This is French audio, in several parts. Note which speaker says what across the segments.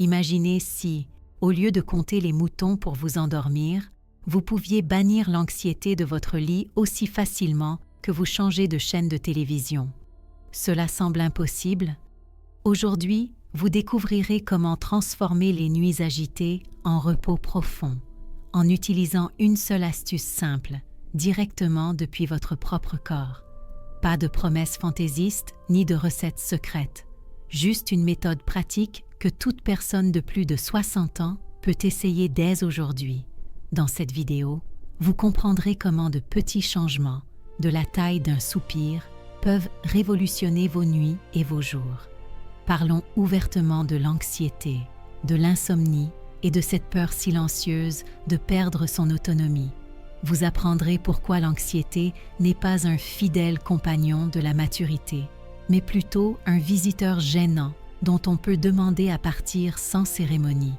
Speaker 1: Imaginez si, au lieu de compter les moutons pour vous endormir, vous pouviez bannir l'anxiété de votre lit aussi facilement que vous changez de chaîne de télévision. Cela semble impossible? Aujourd'hui, vous découvrirez comment transformer les nuits agitées en repos profond, en utilisant une seule astuce simple, directement depuis votre propre corps. Pas de promesses fantaisistes ni de recettes secrètes, juste une méthode pratique que toute personne de plus de 60 ans peut essayer dès aujourd'hui. Dans cette vidéo, vous comprendrez comment de petits changements, de la taille d'un soupir, peuvent révolutionner vos nuits et vos jours. Parlons ouvertement de l'anxiété, de l'insomnie et de cette peur silencieuse de perdre son autonomie. Vous apprendrez pourquoi l'anxiété n'est pas un fidèle compagnon de la maturité, mais plutôt un visiteur gênant dont on peut demander à partir sans cérémonie.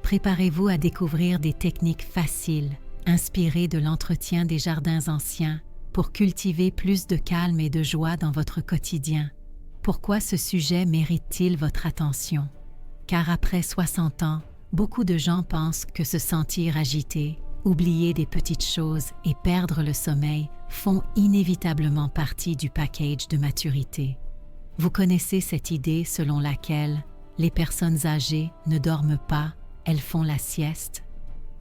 Speaker 1: Préparez-vous à découvrir des techniques faciles, inspirées de l'entretien des jardins anciens, pour cultiver plus de calme et de joie dans votre quotidien. Pourquoi ce sujet mérite-t-il votre attention? Car après 60 ans, beaucoup de gens pensent que se sentir agité, oublier des petites choses et perdre le sommeil font inévitablement partie du package de maturité. Vous connaissez cette idée selon laquelle les personnes âgées ne dorment pas, elles font la sieste?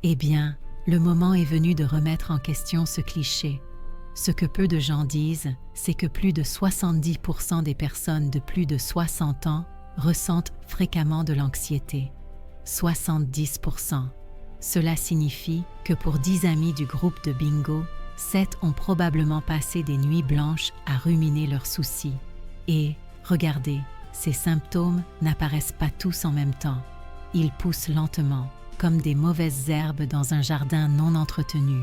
Speaker 1: Eh bien, le moment est venu de remettre en question ce cliché. Ce que peu de gens disent, c'est que plus de 70% des personnes de plus de 60 ans ressentent fréquemment de l'anxiété. 70%. Cela signifie que pour 10 amis du groupe de bingo, 7 ont probablement passé des nuits blanches à ruminer leurs soucis. Et, regardez, ces symptômes n'apparaissent pas tous en même temps. Ils poussent lentement, comme des mauvaises herbes dans un jardin non entretenu.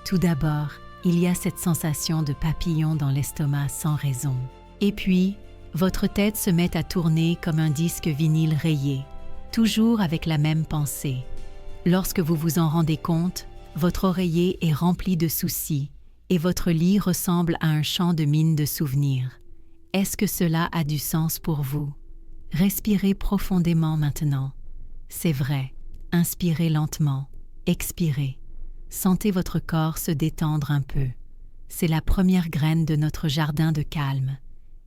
Speaker 1: Tout d'abord, il y a cette sensation de papillon dans l'estomac sans raison. Et puis, votre tête se met à tourner comme un disque vinyle rayé, toujours avec la même pensée. Lorsque vous vous en rendez compte, votre oreiller est rempli de soucis et votre lit ressemble à un champ de mines de souvenirs. Est-ce que cela a du sens pour vous? Respirez profondément maintenant. C'est vrai, inspirez lentement, expirez. Sentez votre corps se détendre un peu. C'est la première graine de notre jardin de calme.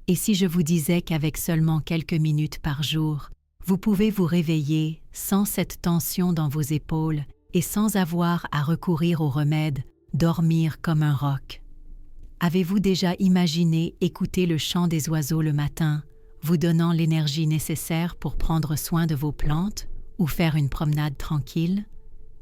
Speaker 1: Et si je vous disais qu'avec seulement quelques minutes par jour, vous pouvez vous réveiller sans cette tension dans vos épaules et sans avoir à recourir aux remèdes, dormir comme un roc. Avez-vous déjà imaginé écouter le chant des oiseaux le matin, vous donnant l'énergie nécessaire pour prendre soin de vos plantes ou faire une promenade tranquille?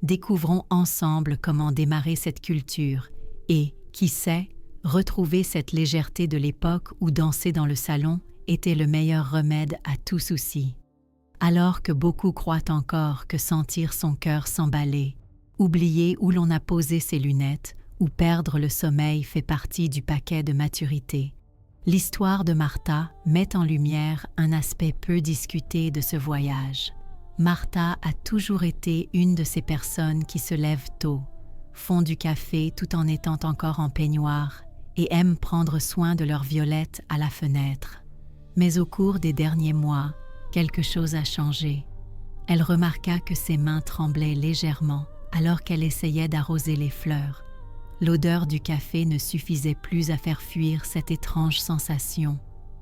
Speaker 1: Découvrons ensemble comment démarrer cette culture et, qui sait, retrouver cette légèreté de l'époque où danser dans le salon était le meilleur remède à tout souci. Alors que beaucoup croient encore que sentir son cœur s'emballer, oublier où l'on a posé ses lunettes ou perdre le sommeil fait partie du paquet de maturité, l'histoire de Martha met en lumière un aspect peu discuté de ce voyage. Martha a toujours été une de ces personnes qui se lèvent tôt, font du café tout en étant encore en peignoir et aiment prendre soin de leurs violettes à la fenêtre. Mais au cours des derniers mois, quelque chose a changé. Elle remarqua que ses mains tremblaient légèrement alors qu'elle essayait d'arroser les fleurs. L'odeur du café ne suffisait plus à faire fuir cette étrange sensation.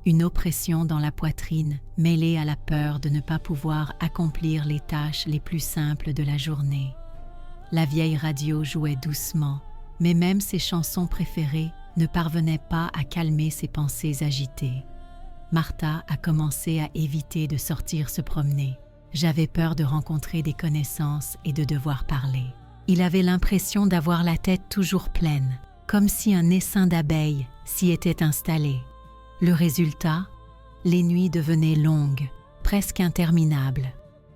Speaker 1: Une oppression dans la poitrine, mêlée à la peur de ne pas pouvoir accomplir les tâches les plus simples de la journée. La vieille radio jouait doucement, mais même ses chansons préférées ne parvenaient pas à calmer ses pensées agitées. Martha a commencé à éviter de sortir se promener. J'avais peur de rencontrer des connaissances et de devoir parler. Il avait l'impression d'avoir la tête toujours pleine, comme si un essaim d'abeilles s'y était installé. Le résultat, les nuits devenaient longues, presque interminables.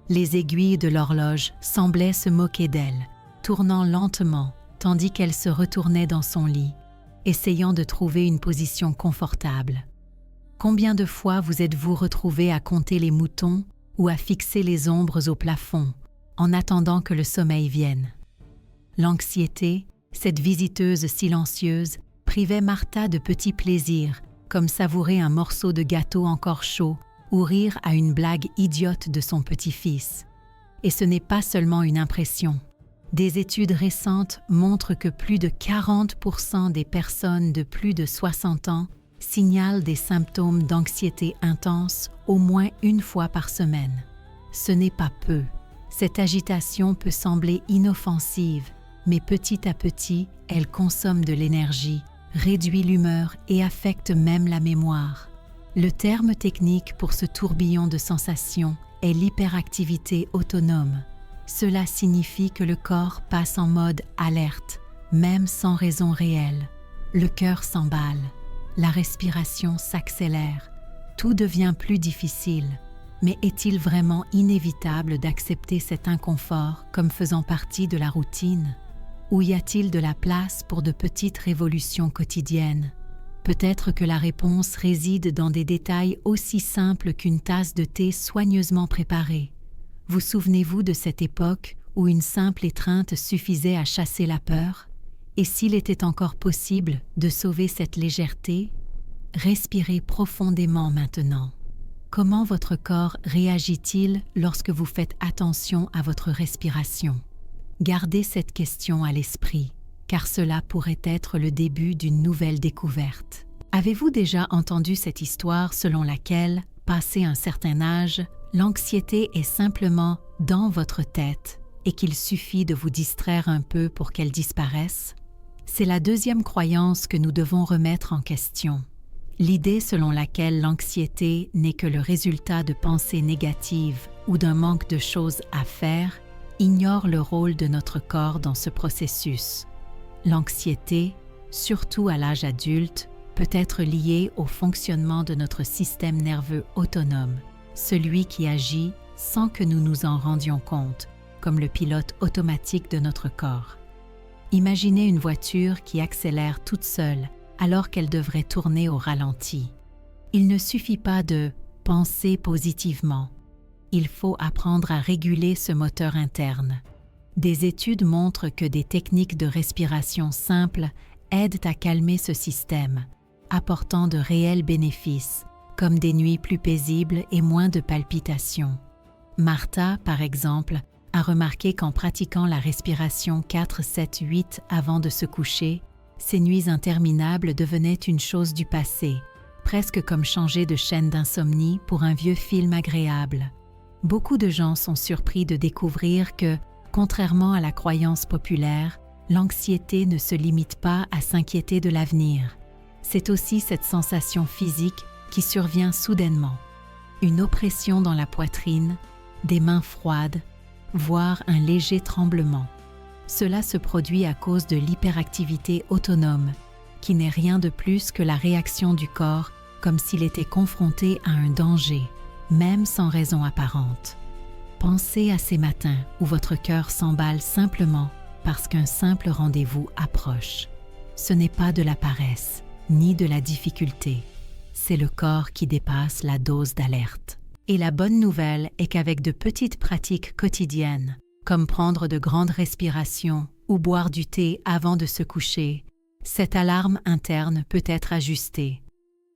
Speaker 1: Les aiguilles de l'horloge semblaient se moquer d'elle, tournant lentement, tandis qu'elle se retournait dans son lit, essayant de trouver une position confortable. Combien de fois vous êtes-vous retrouvé à compter les moutons ou à fixer les ombres au plafond, en attendant que le sommeil vienne? L'anxiété, cette visiteuse silencieuse, privait Martha de petits plaisirs, comme savourer un morceau de gâteau encore chaud ou rire à une blague idiote de son petit-fils. Et ce n'est pas seulement une impression. Des études récentes montrent que plus de 40% des personnes de plus de 60 ans signalent des symptômes d'anxiété intense au moins une fois par semaine. Ce n'est pas peu. Cette agitation peut sembler inoffensive, mais petit à petit, elle consomme de l'énergie, réduit l'humeur et affecte même la mémoire. Le terme technique pour ce tourbillon de sensations est l'hyperactivité autonome. Cela signifie que le corps passe en mode alerte, même sans raison réelle. Le cœur s'emballe, la respiration s'accélère, tout devient plus difficile. Mais est-il vraiment inévitable d'accepter cet inconfort comme faisant partie de la routine? Ou y a-t-il de la place pour de petites révolutions quotidiennes? Peut-être que la réponse réside dans des détails aussi simples qu'une tasse de thé soigneusement préparée. Vous souvenez-vous de cette époque où une simple étreinte suffisait à chasser la peur? Et s'il était encore possible de sauver cette légèreté? Respirez profondément maintenant. Comment votre corps réagit-il lorsque vous faites attention à votre respiration? Gardez cette question à l'esprit, car cela pourrait être le début d'une nouvelle découverte. Avez-vous déjà entendu cette histoire selon laquelle, passé un certain âge, l'anxiété est simplement dans votre tête et qu'il suffit de vous distraire un peu pour qu'elle disparaisse? C'est la deuxième croyance que nous devons remettre en question. L'idée selon laquelle l'anxiété n'est que le résultat de pensées négatives ou d'un manque de choses à faire ignore le rôle de notre corps dans ce processus. L'anxiété, surtout à l'âge adulte, peut être liée au fonctionnement de notre système nerveux autonome, celui qui agit sans que nous nous en rendions compte, comme le pilote automatique de notre corps. Imaginez une voiture qui accélère toute seule alors qu'elle devrait tourner au ralenti. Il ne suffit pas de penser positivement. Il faut apprendre à réguler ce moteur interne. Des études montrent que des techniques de respiration simples aident à calmer ce système, apportant de réels bénéfices, comme des nuits plus paisibles et moins de palpitations. Martha, par exemple, a remarqué qu'en pratiquant la respiration 4-7-8 avant de se coucher, ces nuits interminables devenaient une chose du passé, presque comme changer de chaîne d'insomnie pour un vieux film agréable. Beaucoup de gens sont surpris de découvrir que, contrairement à la croyance populaire, l'anxiété ne se limite pas à s'inquiéter de l'avenir. C'est aussi cette sensation physique qui survient soudainement. Une oppression dans la poitrine, des mains froides, voire un léger tremblement. Cela se produit à cause de l'hyperactivité autonome, qui n'est rien de plus que la réaction du corps comme s'il était confronté à un danger, même sans raison apparente. Pensez à ces matins où votre cœur s'emballe simplement parce qu'un simple rendez-vous approche. Ce n'est pas de la paresse, ni de la difficulté. C'est le corps qui dépasse la dose d'alerte. Et la bonne nouvelle est qu'avec de petites pratiques quotidiennes, comme prendre de grandes respirations ou boire du thé avant de se coucher, cette alarme interne peut être ajustée.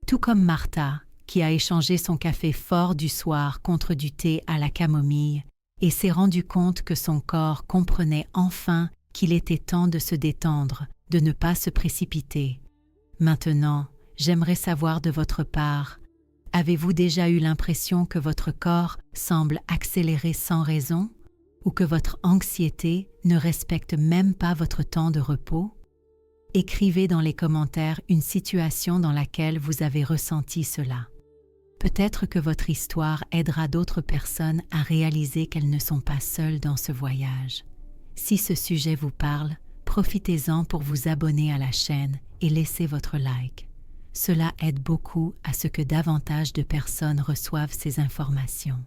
Speaker 1: Tout comme Martha, qui a échangé son café fort du soir contre du thé à la camomille et s'est rendu compte que son corps comprenait enfin qu'il était temps de se détendre, de ne pas se précipiter. Maintenant, j'aimerais savoir de votre part, avez-vous déjà eu l'impression que votre corps semble accélérer sans raison? Ou que votre anxiété ne respecte même pas votre temps de repos? Écrivez dans les commentaires une situation dans laquelle vous avez ressenti cela. Peut-être que votre histoire aidera d'autres personnes à réaliser qu'elles ne sont pas seules dans ce voyage. Si ce sujet vous parle, profitez-en pour vous abonner à la chaîne et laisser votre like. Cela aide beaucoup à ce que davantage de personnes reçoivent ces informations.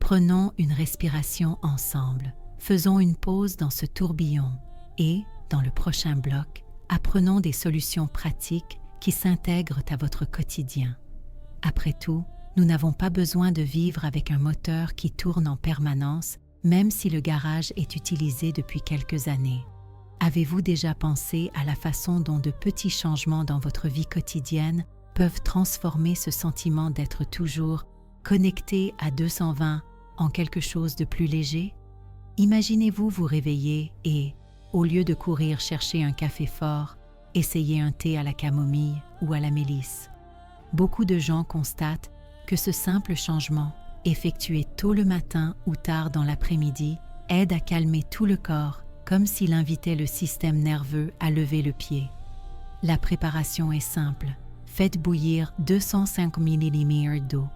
Speaker 1: Prenons une respiration ensemble, faisons une pause dans ce tourbillon et, dans le prochain bloc, apprenons des solutions pratiques qui s'intègrent à votre quotidien. Après tout, nous n'avons pas besoin de vivre avec un moteur qui tourne en permanence, même si le garage est utilisé depuis quelques années. Avez-vous déjà pensé à la façon dont de petits changements dans votre vie quotidienne peuvent transformer ce sentiment d'être toujours connecté à 220 en quelque chose de plus léger? Imaginez-vous vous réveiller et, au lieu de courir chercher un café fort, essayez un thé à la camomille ou à la mélisse. Beaucoup de gens constatent que ce simple changement, effectué tôt le matin ou tard dans l'après-midi, aide à calmer tout le corps, comme s'il invitait le système nerveux à lever le pied. La préparation est simple. Faites bouillir 205 ml d'eau.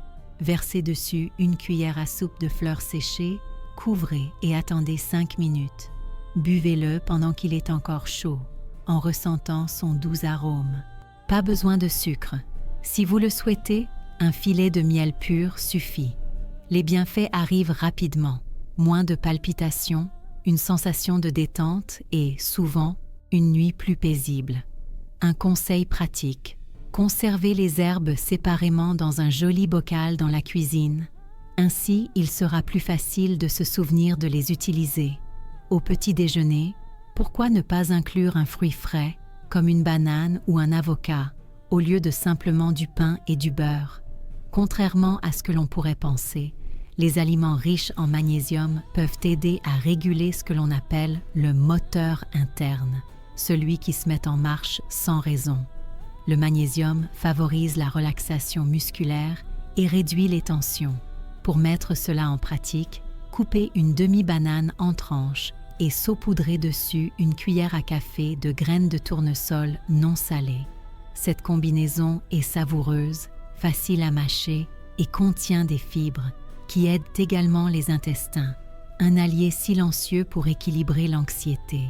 Speaker 1: Versez dessus une cuillère à soupe de fleurs séchées, couvrez et attendez 5 minutes. Buvez-le pendant qu'il est encore chaud, en ressentant son doux arôme. Pas besoin de sucre. Si vous le souhaitez, un filet de miel pur suffit. Les bienfaits arrivent rapidement. Moins de palpitations, une sensation de détente et, souvent, une nuit plus paisible. Un conseil pratique. Conservez les herbes séparément dans un joli bocal dans la cuisine. Ainsi, il sera plus facile de se souvenir de les utiliser. Au petit déjeuner, pourquoi ne pas inclure un fruit frais, comme une banane ou un avocat, au lieu de simplement du pain et du beurre? Contrairement à ce que l'on pourrait penser, les aliments riches en magnésium peuvent aider à réguler ce que l'on appelle le moteur interne, celui qui se met en marche sans raison. Le magnésium favorise la relaxation musculaire et réduit les tensions. Pour mettre cela en pratique, coupez une demi-banane en tranches et saupoudrez dessus une cuillère à café de graines de tournesol non salées. Cette combinaison est savoureuse, facile à mâcher et contient des fibres qui aident également les intestins, un allié silencieux pour équilibrer l'anxiété.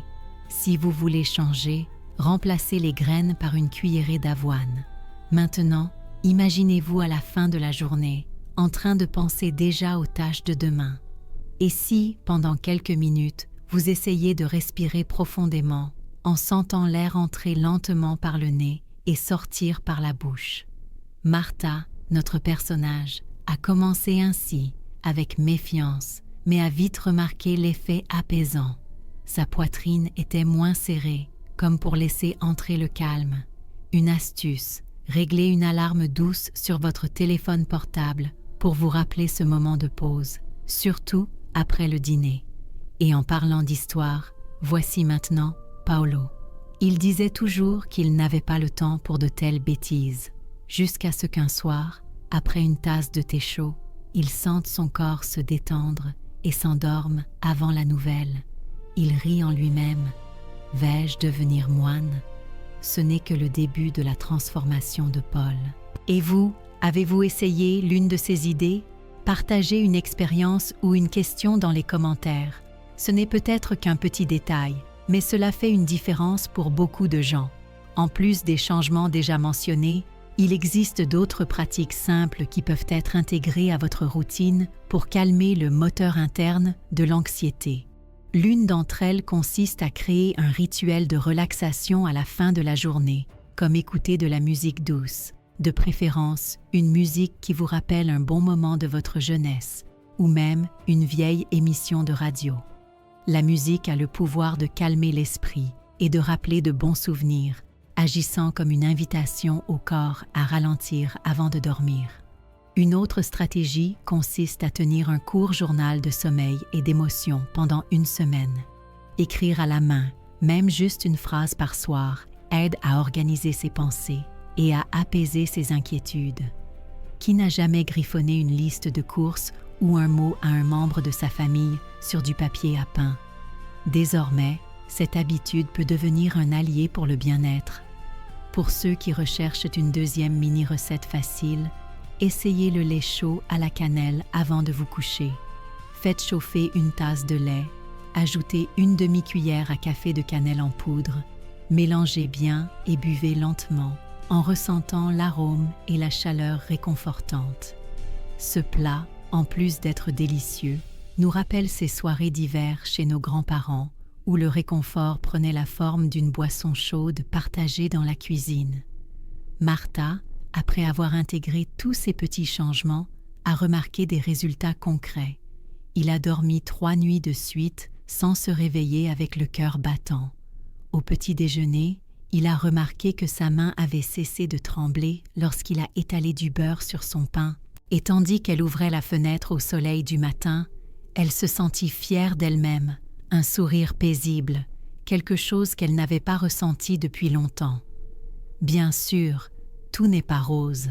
Speaker 1: Si vous voulez changer, remplacez les graines par une cuillerée d'avoine. Maintenant, imaginez-vous à la fin de la journée, en train de penser déjà aux tâches de demain. Et si, pendant quelques minutes, vous essayez de respirer profondément, en sentant l'air entrer lentement par le nez et sortir par la bouche. Martha, notre personnage, a commencé ainsi, avec méfiance, mais a vite remarqué l'effet apaisant. Sa poitrine était moins serrée, comme pour laisser entrer le calme. Une astuce, réglez une alarme douce sur votre téléphone portable pour vous rappeler ce moment de pause, surtout après le dîner. Et en parlant d'histoire, voici maintenant Paolo. Il disait toujours qu'il n'avait pas le temps pour de telles bêtises, jusqu'à ce qu'un soir, après une tasse de thé chaud, il sente son corps se détendre et s'endorme avant la nouvelle. Il rit en lui-même. Vais-je devenir moine? Ce n'est que le début de la transformation de Paul. Et vous, avez-vous essayé l'une de ces idées? Partagez une expérience ou une question dans les commentaires. Ce n'est peut-être qu'un petit détail, mais cela fait une différence pour beaucoup de gens. En plus des changements déjà mentionnés, il existe d'autres pratiques simples qui peuvent être intégrées à votre routine pour calmer le moteur interne de l'anxiété. L'une d'entre elles consiste à créer un rituel de relaxation à la fin de la journée, comme écouter de la musique douce, de préférence une musique qui vous rappelle un bon moment de votre jeunesse, ou même une vieille émission de radio. La musique a le pouvoir de calmer l'esprit et de rappeler de bons souvenirs, agissant comme une invitation au corps à ralentir avant de dormir. Une autre stratégie consiste à tenir un court journal de sommeil et d'émotions pendant une semaine. Écrire à la main, même juste une phrase par soir, aide à organiser ses pensées et à apaiser ses inquiétudes. Qui n'a jamais griffonné une liste de courses ou un mot à un membre de sa famille sur du papier à pain? Désormais, cette habitude peut devenir un allié pour le bien-être. Pour ceux qui recherchent une deuxième mini-recette facile, essayez le lait chaud à la cannelle avant de vous coucher. Faites chauffer une tasse de lait, ajoutez une demi-cuillère à café de cannelle en poudre, mélangez bien et buvez lentement, en ressentant l'arôme et la chaleur réconfortante. Ce plat, en plus d'être délicieux, nous rappelle ces soirées d'hiver chez nos grands-parents, où le réconfort prenait la forme d'une boisson chaude partagée dans la cuisine. Martha, après avoir intégré tous ces petits changements, a remarqué des résultats concrets. Il a dormi 3 nuits de suite sans se réveiller avec le cœur battant. Au petit déjeuner, il a remarqué que sa main avait cessé de trembler lorsqu'il a étalé du beurre sur son pain Et tandis qu'elle ouvrait la fenêtre au soleil du matin, elle se sentit fière d'elle-même, un sourire paisible, quelque chose qu'elle n'avait pas ressenti depuis longtemps. Bien sûr, tout n'est pas rose.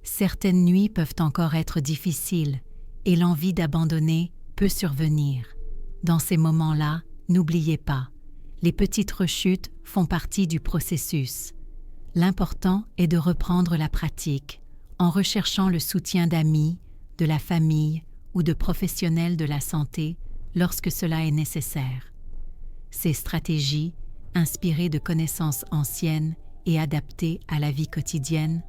Speaker 1: Certaines nuits peuvent encore être difficiles et l'envie d'abandonner peut survenir. Dans ces moments-là, n'oubliez pas, les petites rechutes font partie du processus. L'important est de reprendre la pratique en recherchant le soutien d'amis, de la famille ou de professionnels de la santé lorsque cela est nécessaire. Ces stratégies, inspirées de connaissances anciennes et adaptées à la vie quotidienne,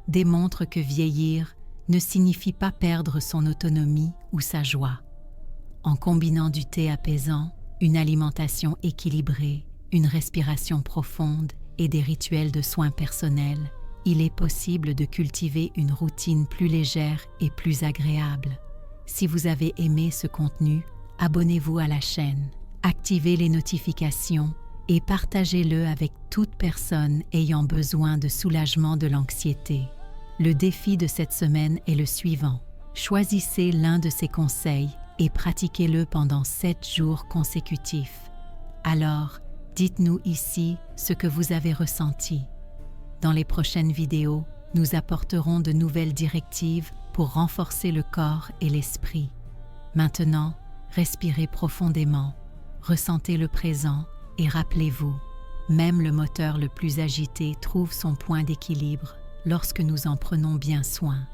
Speaker 1: démontrent que vieillir ne signifie pas perdre son autonomie ou sa joie. En combinant du thé apaisant, une alimentation équilibrée, une respiration profonde et des rituels de soins personnels, il est possible de cultiver une routine plus légère et plus agréable. Si vous avez aimé ce contenu, abonnez-vous à la chaîne, activez les notifications et partagez-le avec toute personne ayant besoin de soulagement de l'anxiété. Le défi de cette semaine est le suivant. Choisissez l'un de ces conseils et pratiquez-le pendant 7 jours consécutifs. Alors, dites-nous ici ce que vous avez ressenti. Dans les prochaines vidéos, nous apporterons de nouvelles directives pour renforcer le corps et l'esprit. Maintenant, respirez profondément, ressentez le présent et rappelez-vous, même le moteur le plus agité trouve son point d'équilibre lorsque nous en prenons bien soin.